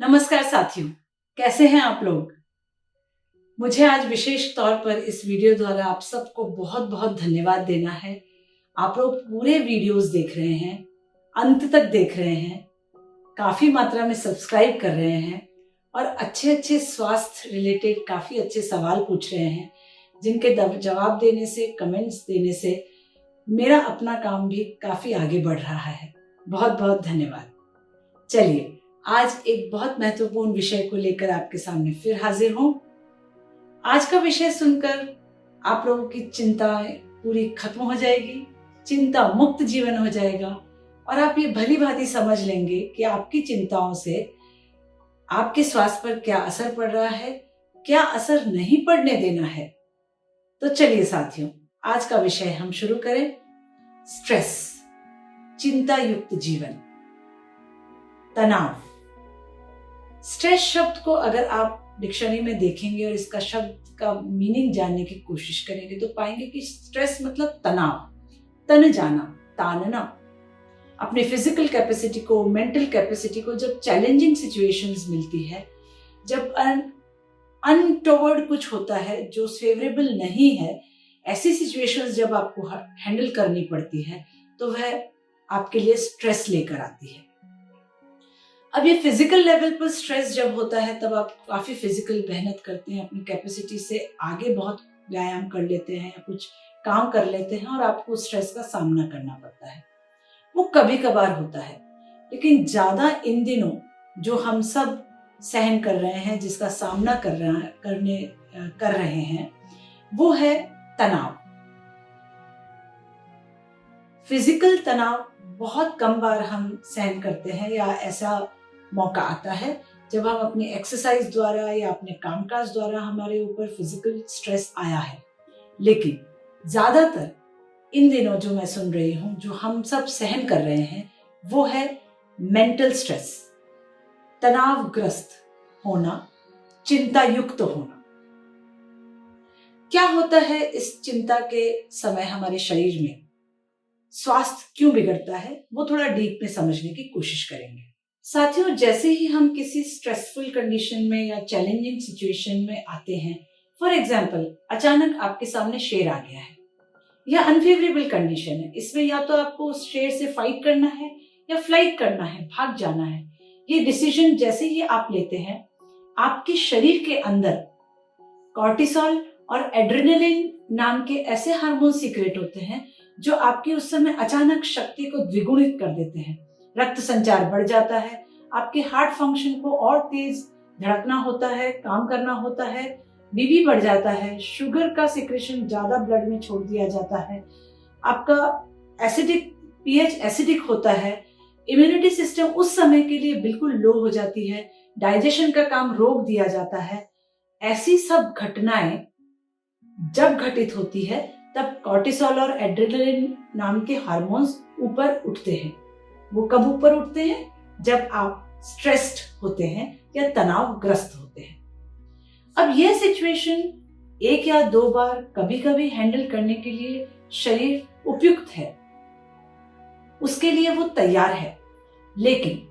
नमस्कार साथियों, कैसे हैं आप लोग। मुझे आज विशेष तौर पर इस वीडियो द्वारा आप सबको बहुत बहुत धन्यवाद देना है। आप लोग पूरे वीडियोस देख रहे हैं, अंत तक देख रहे हैं, काफी मात्रा में सब्सक्राइब कर रहे हैं और अच्छे अच्छे स्वास्थ्य रिलेटेड काफी अच्छे सवाल पूछ रहे हैं, जिनके जवाब देने से, कमेंट्स देने से मेरा अपना काम भी काफी आगे बढ़ रहा है। बहुत बहुत धन्यवाद। चलिए, आज एक बहुत महत्वपूर्ण विषय को लेकर आपके सामने फिर हाजिर हूं। आज का विषय सुनकर आप लोगों की चिंताएं पूरी खत्म हो जाएगी, चिंता मुक्त जीवन हो जाएगा और आप ये भली भांति समझ लेंगे कि आपकी चिंताओं से आपके स्वास्थ्य पर क्या असर पड़ रहा है, क्या असर नहीं पड़ने देना है। तो चलिए साथियों, आज का विषय हम शुरू करें। स्ट्रेस, चिंता युक्त जीवन, तनाव। स्ट्रेस शब्द को अगर आप डिक्शनरी में देखेंगे और इसका शब्द का मीनिंग जानने की कोशिश करेंगे तो पाएंगे कि स्ट्रेस मतलब तनाव, तन जाना, तानना। अपनी फिजिकल कैपेसिटी को, मेंटल कैपेसिटी को जब चैलेंजिंग सिचुएशंस मिलती है, जब अनटोवर्ड कुछ होता है जो फेवरेबल नहीं है, ऐसी सिचुएशंस जब आपको हैंडल करनी पड़ती है तो वह आपके लिए स्ट्रेस लेकर आती है। अब ये फिजिकल लेवल पर स्ट्रेस जब होता है तब आप काफी फिजिकल मेहनत करते हैं, अपनी कैपेसिटी से आगे बहुत व्यायाम कर लेते हैं या कुछ काम कर लेते हैं और आपको स्ट्रेस का सामना करना पड़ता है। वो कभी कभार होता है, लेकिन ज्यादा इन दिनों जो हम सब सहन कर रहे हैं, जिसका सामना कर रहे हैं, वो है तनाव। फिजिकल तनाव बहुत कम बार हम सहन करते हैं या ऐसा मौका आता है जब हम अपनी एक्सरसाइज द्वारा या अपने कामकाज द्वारा हमारे ऊपर फिजिकल स्ट्रेस आया है। लेकिन ज्यादातर इन दिनों जो मैं सुन रही हूँ, जो हम सब सहन कर रहे हैं, वो है मेंटल स्ट्रेस, तनावग्रस्त होना, चिंता युक्त होना। क्या होता है इस चिंता के समय हमारे शरीर में, स्वास्थ्य क्यों बिगड़ता है, वो थोड़ा डीप में समझने की कोशिश करेंगे। साथियों, जैसे ही हम किसी स्ट्रेसफुल कंडीशन में या चैलेंजिंग सिचुएशन में आते हैं, फॉर एग्जाम्पल अचानक आपके सामने शेर आ गया है या अनफेवरेबल कंडीशन है, इसमें या तो आपको उस शेर से फाइट करना है या फ्लाइट करना है, भाग जाना है। ये डिसीजन जैसे ही आप लेते हैं, आपके शरीर के अंदर कॉर्टिसोल और एड्रेनलिन नाम के ऐसे हार्मोन सीक्रेट होते हैं जो आपकी उस समय अचानक शक्ति को द्विगुणित कर देते हैं। रक्त संचार बढ़ जाता है, आपके हार्ट फंक्शन को और तेज धड़कना होता है, काम करना होता है, बीपी बढ़ जाता है, शुगर का सिक्रेशन ज्यादा ब्लड में छोड़ दिया जाता है, आपका पीएच एसिडिक होता है, इम्यूनिटी सिस्टम उस समय के लिए बिल्कुल लो हो जाती है, डाइजेशन का काम रोक दिया जाता है। ऐसी सब घटनाएं जब घटित होती है तब कॉर्टिसोल और एड्रेनलिन नाम के हार्मोन्स ऊपर उठते हैं। वो कब ऊपर उठते हैं? जब आप स्ट्रेस्ड होते हैं या तनावग्रस्त होते हैं। अब यह सिचुएशन एक या दो बार कभी कभी हैंडल करने के लिए शरीर उपयुक्त है, उसके लिए वो तैयार है। लेकिन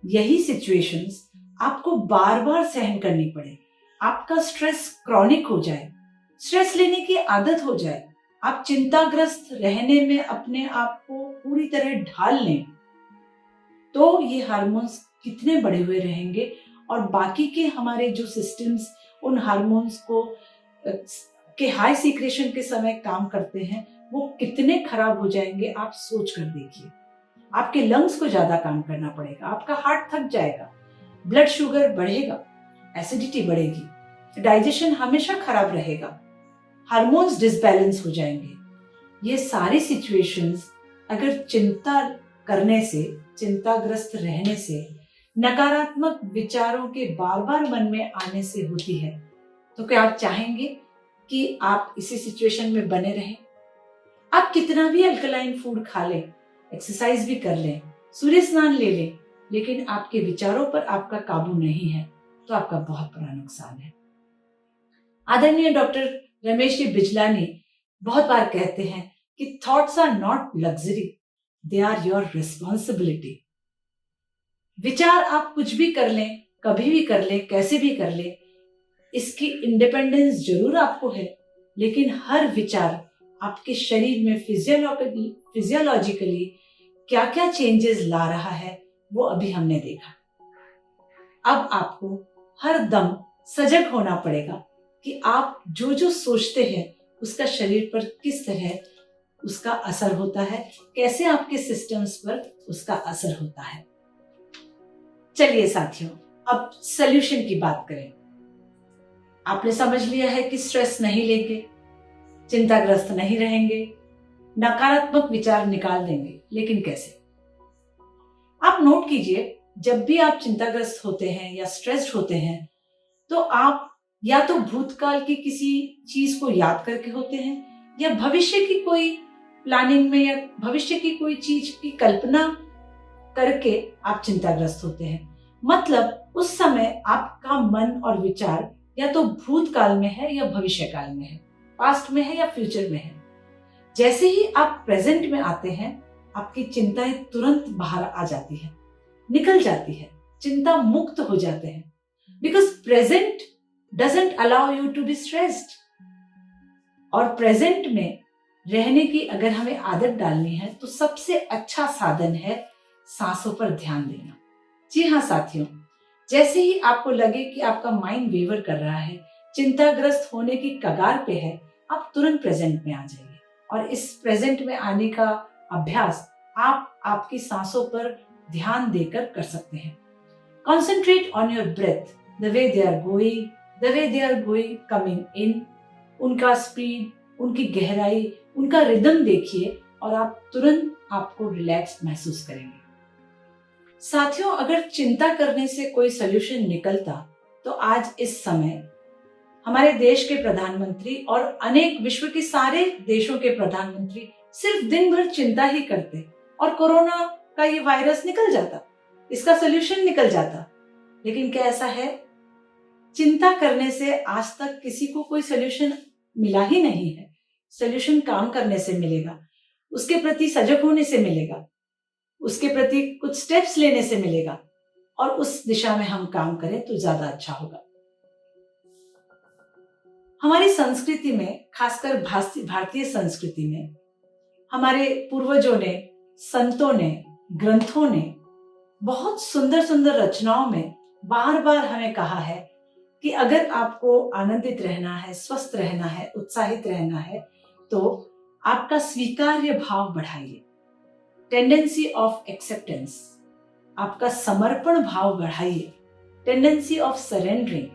यही सिचुएशंस आपको बार बार सहन करनी पड़े, आपका स्ट्रेस क्रॉनिक हो जाए, स्ट्रेस लेने की आदत हो जाए, आप चिंताग्रस्त रहने में अपने आप को पूरी तरह ढाल लें, तो ये हार्मोन्स कितने बढ़े हुए रहेंगे और बाकी के हमारे जो सिस्टम्स उन हार्मोन्स को के हाई सीक्रेशन के समय काम करते हैं, वो कितने खराब हो जाएंगे आप सोच कर देखिए। आपके लंग्स को ज्यादा काम करना पड़ेगा, आपका हार्ट थक जाएगा, ब्लड शुगर बढ़ेगा, एसिडिटी बढ़ेगी, डाइजेशन हमेशा खराब रहेगा, हार्मोन्स डिसबैलेंस हो जाएंगे। ये सारी सिचुएशंस अगर चिंता करने से, चिंताग्रस्त रहने से, नकारात्मक विचारों के बार बार मन में आने से होती है, तो क्या आप चाहेंगे कि आप इसी सिचुएशन में बने रहें? आप कितना भी अल्कलाइन फूड खा लें, एक्सरसाइज भी कर लें, सूर्य स्नान ले लें, लेकिन आपके विचारों पर आपका काबू नहीं है, तो आपका बहुत बड़ा नुकसान है। आदरणीय डॉक्टर रमेश जी बिजलानी बहुत बार कहते हैं कि thoughts are not luxury, they are your responsibility. विचार आप कुछ भी कर लें, कभी भी कर लें, कैसे भी कर लें, इसकी इंडिपेंडेंस जरूर आपको है, लेकिन हर विचार आपके शरीर में फिजियोलॉजिकली क्या क्या चेंजेस ला रहा है वो अभी हमने देखा। अब आपको हर दम सजग होना पड़ेगा कि आप जो जो सोचते हैं उसका शरीर पर किस तरह उसका असर होता है, कैसे आपके सिस्टम्स पर उसका असर होता है। चलिए साथियों, अब सॉल्यूशन की बात करें। आपने समझ लिया है कि स्ट्रेस नहीं लेंगे, चिंताग्रस्त नहीं रहेंगे, नकारात्मक विचार निकाल देंगे, लेकिन कैसे? आप नोट कीजिए, जब भी आप चिंताग्रस्त होते हैं या स्ट्रेस्ड होते हैं तो आप या तो भूतकाल की किसी चीज को याद करके होते हैं या भविष्य की कोई प्लानिंग में या भविष्य की कोई चीज की कल्पना करके आप चिंताग्रस्त होते हैं। मतलब उस समय आपका मन और विचार या तो भूतकाल में है या भविष्य काल में है, पास्ट में है या फ्यूचर में है। जैसे ही आप प्रेजेंट में आते हैं आपकी चिंताएं तुरंत बाहर आ जाती है, निकल जाती है, चिंता मुक्त हो जाते हैं। Because present doesn't allow you to be stressed. और प्रेजेंट में रहने की अगर हमें आदत डालनी है तो सबसे अच्छा साधन है सांसों पर ध्यान देना। जी हाँ साथियों, जैसे ही आपको लगे कि आपका माइंड वेवर कर रहा है, चिंताग्रस्त होने की कगार पे है, आप तुरंत प्रेजेंट में आ जाइए। और इस प्रेजेंट में आने का अभ्यास आप आपकी सांसों पर ध्यान देकर कर सकते हैं। Concentrate on your breath, the way they are going, coming in, उनका स्पीड, उनकी गहराई, उनका रिदम देखिए और आप तुरंत आपको रिलैक्स महसूस करेंगे। साथियों, अगर चिंता करने से कोई सॉल्यूशन निकलता तो आज इस समय हमारे देश के प्रधानमंत्री और अनेक विश्व के सारे देशों के प्रधानमंत्री सिर्फ दिन भर चिंता ही करते और कोरोना का ये वायरस निकल जाता, इसका सॉल्यूशन निकल जाता। लेकिन क्या ऐसा है? चिंता करने से आज तक किसी को कोई सॉल्यूशन मिला ही नहीं है। सॉल्यूशन काम करने से मिलेगा, उसके प्रति सजग होने से मिलेगा, उसके प्रति कुछ स्टेप्स लेने से मिलेगा और उस दिशा में हम काम करें तो ज्यादा अच्छा होगा। हमारी संस्कृति में, खासकर भारतीय संस्कृति में, हमारे पूर्वजों ने, संतों ने, ग्रंथों ने बहुत सुंदर सुंदर रचनाओं में बार बार हमें कहा है कि अगर आपको आनंदित रहना है, स्वस्थ रहना है, उत्साहित रहना है तो आपका स्वीकार्य भाव बढ़ाइए, टेंडेंसी ऑफ एक्सेप्टेंस, आपका समर्पण भाव बढ़ाइए, टेंडेंसी ऑफ सरेंडरिंग।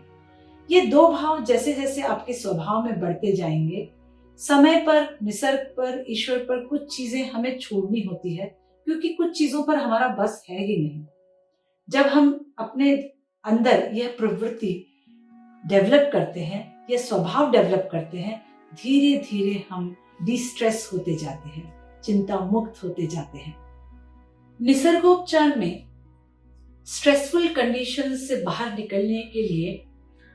ये दो भाव जैसे जैसे आपके स्वभाव में बढ़ते जाएंगे, समय पर, निसर्ग पर, ईश्वर पर कुछ चीजें हमें छोड़नी होती है क्योंकि कुछ चीजों पर हमारा बस है ही नहीं। जब हम अपने अंदर यह प्रवृत्ति डेवलप करते हैं, यह स्वभाव डेवलप करते हैं, धीरे धीरे हम डिस्ट्रेस होते जाते हैं, चिंता मुक्त होते जाते हैं। निसर्गोपचार में स्ट्रेसफुल कंडीशन से बाहर निकलने के लिए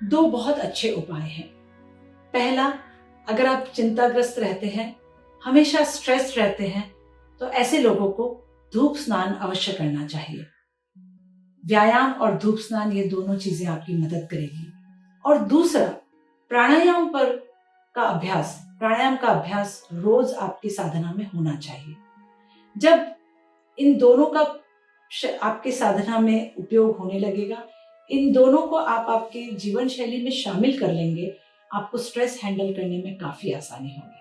दो बहुत अच्छे उपाय हैं। पहला, अगर आप चिंताग्रस्त रहते हैं, हमेशा स्ट्रेस रहते हैं, तो ऐसे लोगों को धूप स्नान अवश्य करना चाहिए। व्यायाम और धूप स्नान, ये दोनों चीजें आपकी मदद करेगी। और दूसरा, प्राणायाम का अभ्यास रोज आपकी साधना में होना चाहिए। जब इन दोनों का आपके साधना में उपयोग होने लगेगा, इन दोनों को आप आपके जीवन शैली में शामिल कर लेंगे, आपको स्ट्रेस हैंडल करने में काफी आसानी होगी।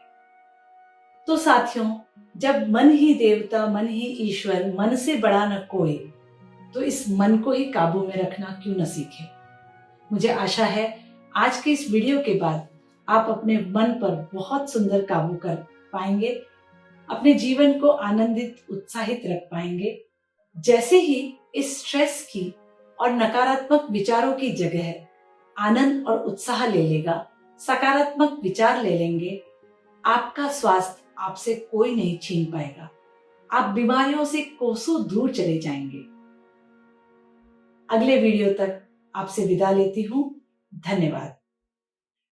तो साथियों, जब मन ही देवता, मन ही ईश्वर, मन से बड़ा न कोई, तो इस मन को ही काबू में रखना क्यों न सीखें। मुझे आशा है आज के इस वीडियो के बाद आप अपने मन पर बहुत सुंदर काबू कर पाएंगे, अपने जीवन को आनंदित, उत्साहित रख पाएंगे। जैसे ही इस स्ट्रेस की और नकारात्मक विचारों की जगह आनंद और उत्साह ले लेगा, सकारात्मक विचार ले लेंगे, आपका स्वास्थ्य आपसे कोई नहीं छीन पाएगा। आप बीमारियों से कोसों दूर चले जाएंगे। अगले वीडियो तक आपसे विदा लेती हूं। धन्यवाद।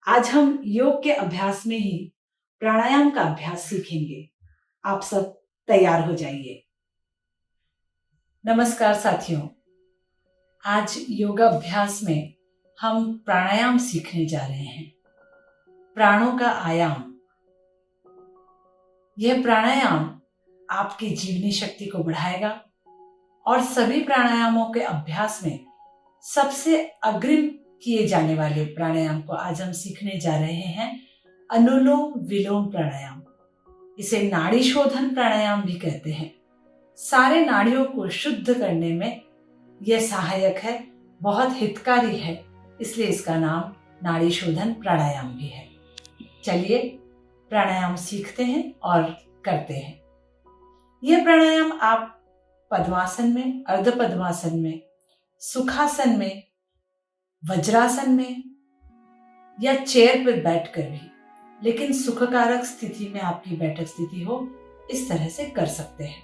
आज हम योग के अभ्यास में ही प्राणायाम का अभ्यास सीखेंगे। आप सब तैयार हो जाइए। नमस्कार साथियों, आज योगाभ्यास में हम प्राणायाम सीखने जा रहे हैं। प्राणों का आयाम। यह प्राणायाम आपकी जीवनी शक्ति को बढ़ाएगा और सभी प्राणायामों के अभ्यास में सबसे अग्रिम किए जाने वाले प्राणायाम को आज हम सीखने जा रहे हैं, अनुलोम विलोम प्राणायाम। इसे नाड़ी शोधन प्राणायाम भी कहते हैं। सारे नाड़ियों को शुद्ध करने में यह सहायक है, बहुत हितकारी है, इसलिए इसका नाम नाड़ी शोधन प्राणायाम भी है। चलिए प्राणायाम सीखते हैं और करते हैं। यह प्राणायाम आप पद्मासन में, अर्ध पद्मासन में, सुखासन में, वज्रासन में या चेयर पर बैठकर भी, लेकिन सुखकारक स्थिति में आपकी बैठक स्थिति हो, इस तरह से कर सकते हैं।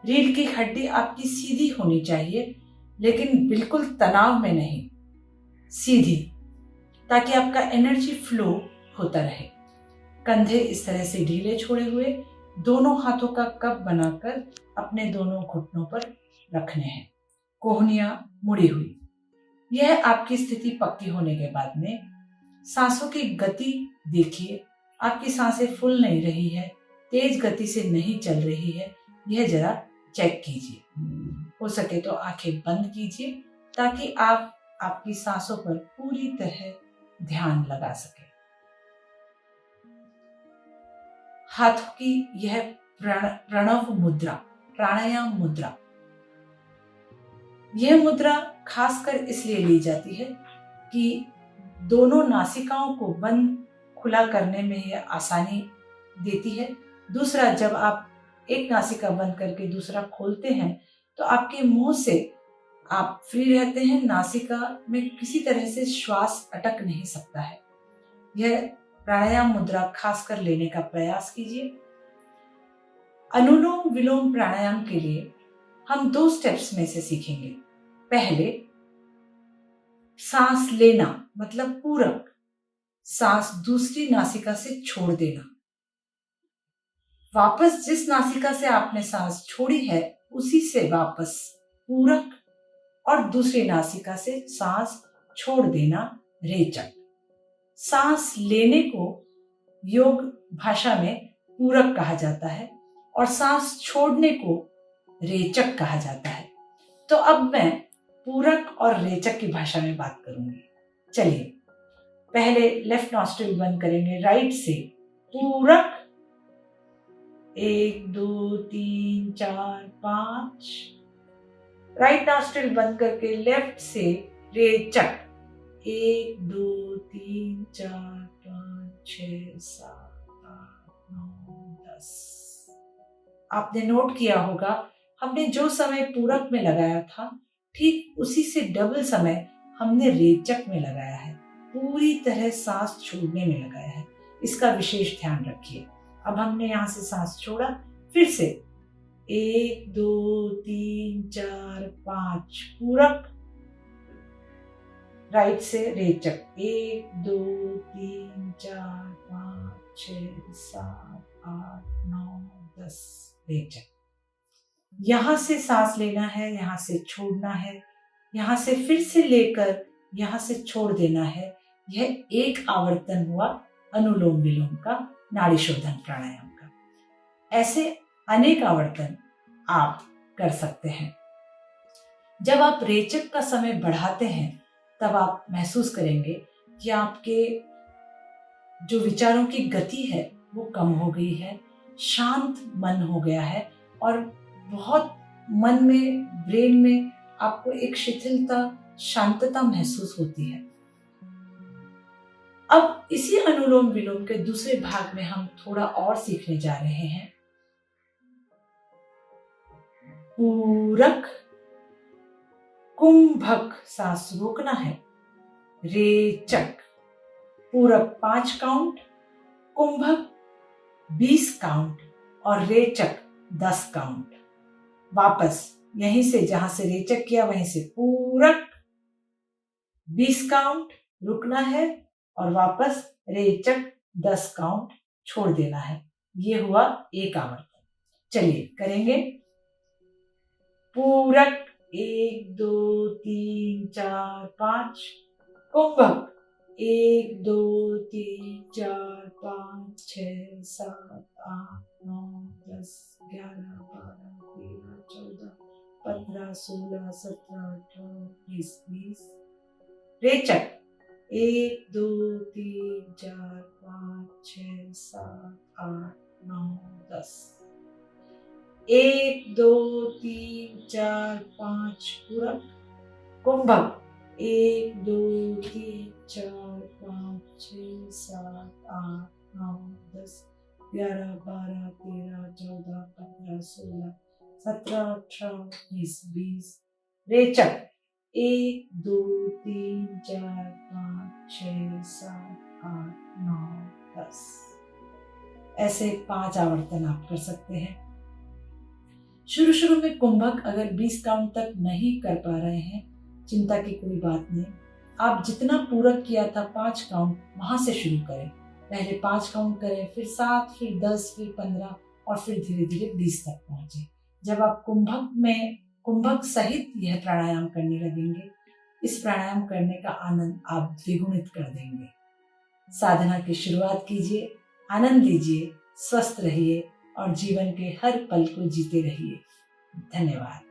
रीढ़ की हड्डी आपकी सीधी होनी चाहिए, लेकिन बिल्कुल तनाव में नहीं, सीधी, ताकि आपका एनर्जी फ्लो होता रहे। कंधे इस तरह से ढीले छोड़े हुए, दोनों हाथों का कप बनाकर अपने दोनों घुटनों पर रखने हैं। कोहनियां मुड़ी हुई। यह आपकी स्थिति पक्की होने के बाद में सांसों की गति देखिए। आपकी सांसें फुल नहीं रही है, तेज गति से नहीं चल रही है, यह जरा चेक कीजिए। हो सके तो आंखें बंद कीजिए ताकि आप आपकी सांसों पर पूरी तरह ध्यान लगा सके। हाथों की यह प्रणव मुद्रा, प्राणायाम मुद्रा, यह मुद्रा खासकर इसलिए ली जाती है कि दोनों नासिकाओं को बंद खुला करने में यह आसानी देती है। दूसरा, जब आप एक नासिका बंद करके दूसरा खोलते हैं तो आपके मुंह से आप फ्री रहते हैं, नासिका में किसी तरह से श्वास अटक नहीं सकता है। यह प्राणायाम मुद्रा खासकर लेने का प्रयास कीजिए। अनुलोम विलोम प्राणायाम के लिए हम 2 स्टेप्स में से सीखेंगे। पहले सांस लेना, मतलब पूरक सांस दूसरी नासिका से छोड़ देना। वापस जिस नासिका से आपने सांस छोड़ी है उसी से वापस पूरक, और दूसरी नासिका से सांस छोड़ देना, रेचक। सांस लेने को योग भाषा में पूरक कहा जाता है और सांस छोड़ने को रेचक कहा जाता है। तो अब मैं पूरक और रेचक की भाषा में बात करूंगी। चलिए पहले लेफ्ट नॉस्ट्रिल बंद करेंगे, राइट से पूरक, 1 2 3 4 5। राइट नॉस्ट्रिल बंद करके लेफ्ट से रेचक, 1 2 3 4 5 6 7 8 9 10। आपने नोट किया होगा हमने जो समय पूरक में लगाया था, ठीक उसी से डबल समय हमने रेचक में लगाया है, पूरी तरह सांस छोड़ने में लगाया है। इसका विशेष ध्यान रखिए। अब हमने यहाँ से सांस छोड़ा, फिर से 1 2 3 4 5 पूरक, राइट से रेचक, 1 2 3 4 5 6 7 8 9 10 रेचक। यहां से सांस लेना है, यहां से छोड़ना है, यहां से फिर से लेकर यहां से छोड़ देना है। यह एक आवर्तन हुआ अनुलोम विलोम का, नाड़ी शोधन प्राणायाम का। ऐसे अनेक आवर्तन आप कर सकते हैं। जब आप रेचक का समय बढ़ाते हैं तब आप महसूस करेंगे कि आपके जो विचारों की गति है वो कम हो गई है, शांत मन हो गया है और बहुत मन में, ब्रेन में आपको एक शिथिलता, शांतता महसूस होती है। अब इसी अनुलोम विलोम के दूसरे भाग में हम थोड़ा और सीखने जा रहे हैं। पूरक, कुंभक सांस रोकना है, रेचक, पूरक 5 काउंट, कुंभक 20 काउंट और रेचक 10 काउंट। वापस यहीं से जहां से रेचक किया वहीं से पूरक 20 काउंट रुकना है और वापस रेचक 10 काउंट छोड़ देना है। ये हुआ एक आवर्तन। चलिए करेंगे। पूरक 1 2 3 4 5। कुंभक 1 2 3 4 5 6 7 8 9 10 11 12 13 14 15 16 17 18 19 20। रेचक 1 2 3 4 5 6 7 8 9 10। 1 2 3 4 5 पूरक। कुंभक 1 2 3 4 5 6 7 8 9 10 11 12 13 14 15 16 17 18 19 20। रेचक 1 2 3 4 5 6 7 8 9 10। ऐसे 5 आवर्तन आप कर सकते हैं। शुरू में कुंभक अगर 20 काउंट तक नहीं कर पा रहे हैं, चिंता की कोई बात नहीं। आप जितना पूरक किया था 5 काउंट वहां से शुरू करें। पहले 5 काउंट करें, फिर 7, फिर 10, फिर 15 और फिर धीरे धीरे 20 तक पहुंचे। जब आप कुंभक सहित यह प्राणायाम करने लगेंगे, इस प्राणायाम करने का आनंद आप द्विगुणित कर देंगे। साधना की शुरुआत कीजिए, आनंद लीजिए, स्वस्थ रहिए और जीवन के हर पल को जीते रहिए। धन्यवाद।